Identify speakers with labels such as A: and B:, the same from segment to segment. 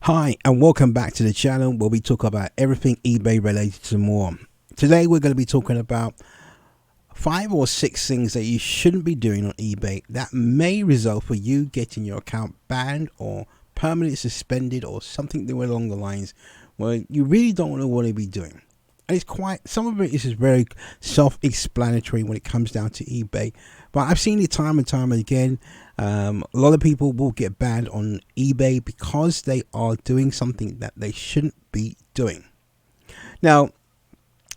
A: Hi and welcome back to the channel where we talk about everything eBay related and more. Today we're going to be talking about 5 or 6 things that you shouldn't be doing on eBay that may result for you getting your account banned or permanently suspended or something along the lines where you really don't know what to be doing. And it's quite, some of it is just very self-explanatory when it comes down to eBay, but I've seen it time and time again. A lot of people will get banned on eBay because they are doing something that they shouldn't be doing. Now,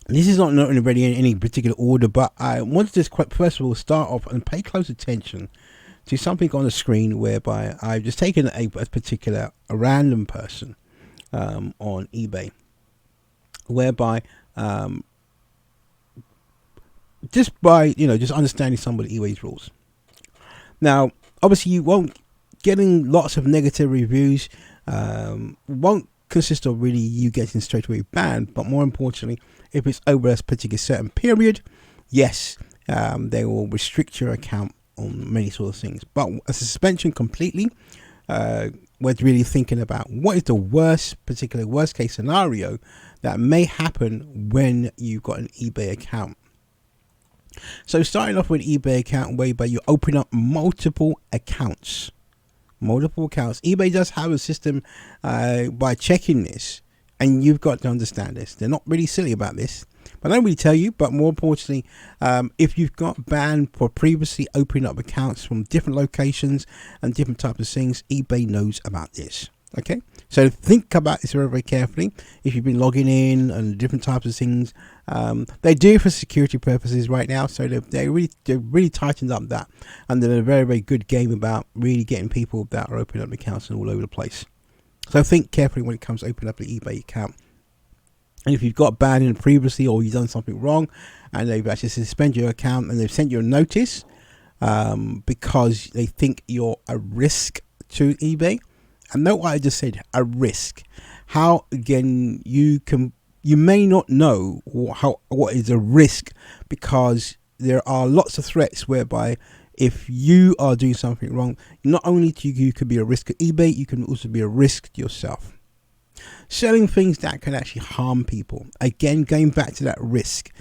A: this is not really in any particular order, but I want to just first of all start off and pay close attention to something on the screen whereby I've just taken a random person on eBay, whereby just by just understanding some of the eBay's rules. Now, obviously, you won't getting lots of negative reviews. Won't consist of really you getting straight away banned, but more importantly, if it's over a particular certain period, yes, they will restrict your account on many sort of things. But a suspension completely, we're really thinking about what is the worst case scenario that may happen when you've got an eBay account. So starting off with an eBay account whereby you open up multiple accounts. eBay does have a system by checking this, and you've got to understand this. They're not really silly about this, but I don't really tell you. But more importantly, if you've got banned for previously opening up accounts from different locations and different types of things, eBay knows about this. Okay, so think about this very, very carefully. If you've been logging in and different types of things, they do it for security purposes right now. So they're really tightened up that, and they're a very, very good game about really getting people that are opening up accounts and all over the place. So think carefully when it comes to opening up an eBay account. And if you've got banned previously or you've done something wrong, and they've actually suspended your account and they've sent you a notice because they think you're a risk to eBay. And note what I just said, a risk. How, again, you may not know what is a risk, because there are lots of threats whereby if you are doing something wrong, not only to you could be a risk to eBay, you can also be a risk to yourself. Selling things that can actually harm people. Again, going back to that risk.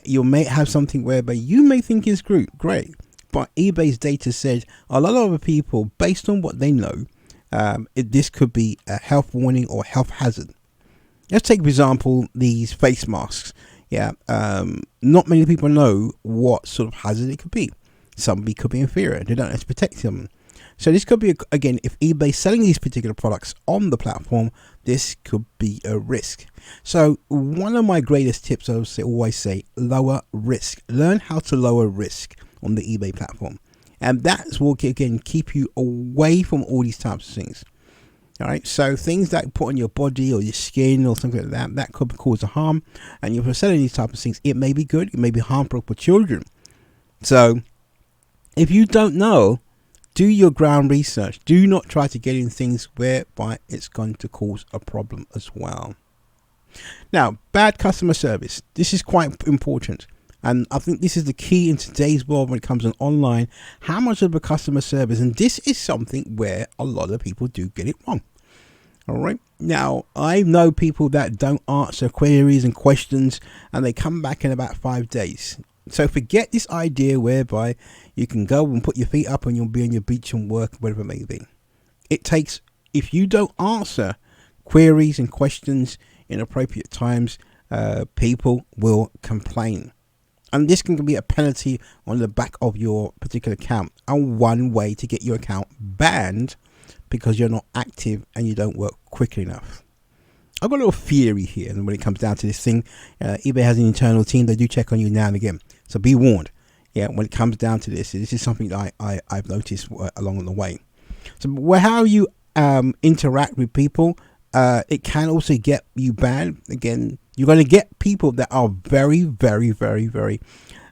A: You may have something whereby you may think is great, but eBay's data said a lot of other people, based on what they know, this could be a health warning or health hazard. Let's take, for example, these face masks. Not many people know what sort of hazard it could be. Somebody could be inferior. They don't have to protect them. So this could be, again, if eBay selling these particular products on the platform, this could be a risk. So one of my greatest tips, I always say, lower risk. Learn how to lower risk on the eBay platform. And that's what, again, keep you away from all these types of things. All right. So things that you put on your body or your skin or something like that, that could cause a harm. And if you're selling these types of things, it may be good. It may be harmful for children. So if you don't know, do your ground research. Do not try to get in things whereby it's going to cause a problem as well. Now, bad customer service. This is quite important. And I think this is the key in today's world when it comes to online. How much of the customer service? And this is something where a lot of people do get it wrong. All right. Now, I know people that don't answer queries and questions, and they come back in about 5 days. So forget this idea whereby you can go and put your feet up and you'll be on your beach and work, whatever it may be. It takes, if you don't answer queries and questions in appropriate times, people will complain. And this can be a penalty on the back of your particular account, and one way to get your account banned because you're not active and you don't work quickly enough. I've got a little theory here, and when it comes down to this thing, eBay has an internal team. They do check on you now and again, so be warned. When it comes down to this is something that I've noticed along the way. So how you interact with people, it can also get you banned. Again, you're going to get people that are very, very, very, very,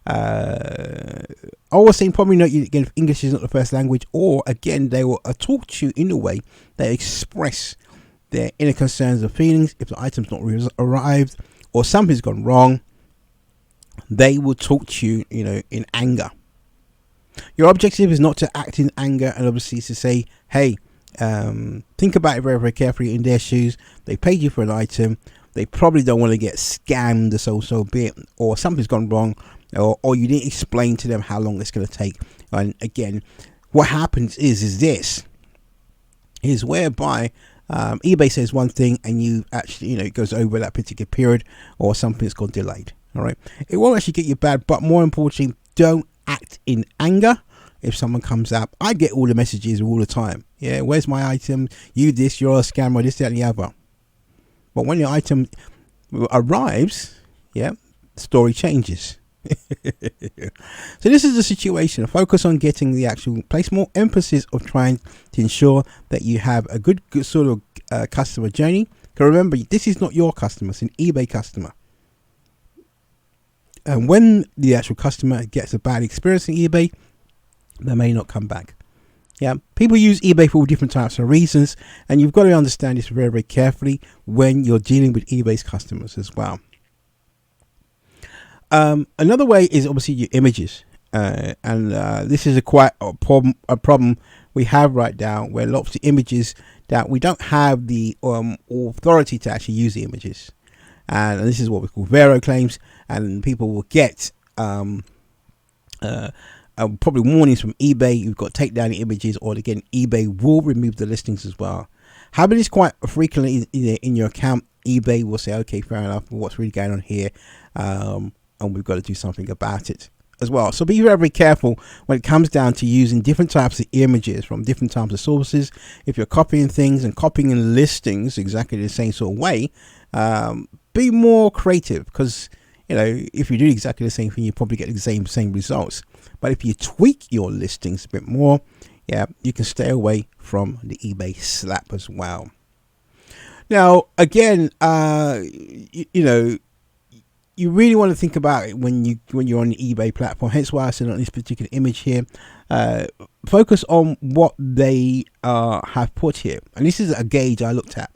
A: I was saying probably not, again, if English is not the first language, or again, they will talk to you in a way that express their inner concerns or feelings. If the item's not arrived or something's gone wrong, they will talk to you, in anger. Your objective is not to act in anger, and obviously to say, hey, Think about it very, very carefully. In their shoes, they paid you for an item. They probably don't want to get scammed or so bit, or something's gone wrong, or you didn't explain to them how long it's going to take. And again, what happens is this is whereby eBay says one thing and you actually, it goes over that particular period, or something's got delayed. All right, it won't actually get you bad, but more importantly, don't act in anger. If someone comes up, I get all the messages all the time. Yeah, where's my item? You this, you're a scammer, this, that, and the other. But when your item arrives, yeah, the story changes. So this is the situation. Focus on getting the actual, place more emphasis of trying to ensure that you have a good sort of customer journey. Because remember, this is not your customer, it's an eBay customer. And when the actual customer gets a bad experience in eBay, they may not come back. Yeah, people use eBay for all different types of reasons, and you've got to understand this very, very carefully when you're dealing with eBay's customers as well. Another way is obviously your images, and this is quite a problem we have right now, where lots of images that we don't have the authority to actually use the images, and this is what we call Vero claims, and people will get probably warnings from eBay. You've got to take down the images, or again, eBay will remove the listings as well. Happening is quite frequently in your account. eBay will say, okay, fair enough, what's really going on here, and we've got to do something about it as well. So be very, very careful when it comes down to using different types of images from different types of sources. If you're copying things and copying listings exactly the same sort of way, be more creative, because if you do exactly the same thing, you probably get the same results. But if you tweak your listings a bit more, yeah, you can stay away from the eBay slap as well. Now, again, you really want to think about it when you're on the eBay platform. Hence why I said on this particular image here, focus on what they have put here. And this is a gauge I looked at.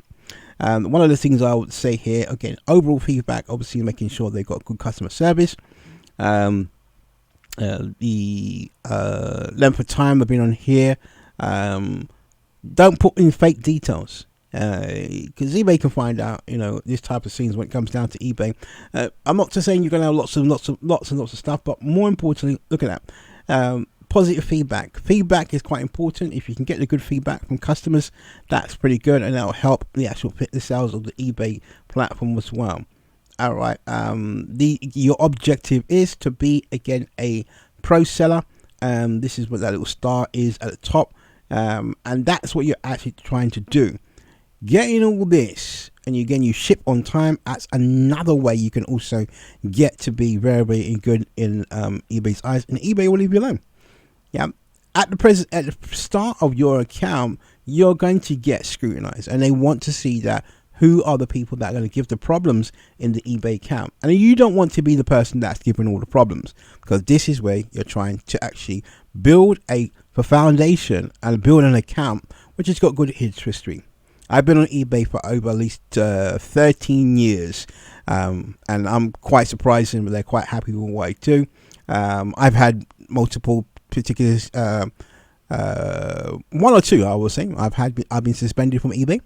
A: One of the things I would say here, again, overall feedback, obviously making sure they've got good customer service. The length of time they've been on here. Don't put in fake details, because eBay can find out this type of things when it comes down to eBay. I'm not just saying you're going to have lots of stuff, but more importantly, look at that. Positive feedback is quite important. If you can get the good feedback from customers, that's pretty good, and that'll help the sales of the eBay platform as well. All right, your objective is to be, again, a pro seller. This is what that little star is at the top, and that's what you're actually trying to do. Getting all this, and you ship on time. That's another way you can also get to be very, very good in eBay's eyes, and eBay will leave you alone. Yeah, at the start of your account, you're going to get scrutinized, and they want to see that who are the people that are going to give the problems in the eBay account. And you don't want to be the person that's giving all the problems, because this is where you're trying to actually build a foundation and build an account which has got good history. I've been on eBay for over at least 13 years, and I'm quite surprised, and they're quite happy with what I do. I've had multiple particulars, one or two, I will say. I've been suspended from eBay.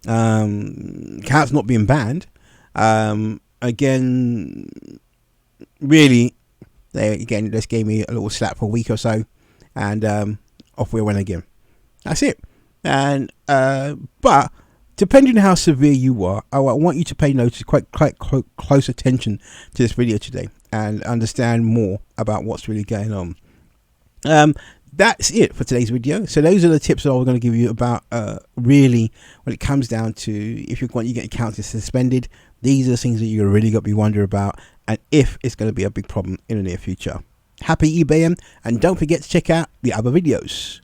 A: Accounts not being banned. Again, really, they just gave me a little slap for a week or so, and off we went again. That's it. And but depending on how severe you are, I want you to pay notice, quite close attention to this video today, and understand more about what's really going on. That's it for today's video. So those are the tips that I was going to give you about really when it comes down to if you get accounts suspended. These are the things that you're really got to be wondering about, and if it's going to be a big problem in the near future. Happy eBaying, and don't forget to check out the other videos.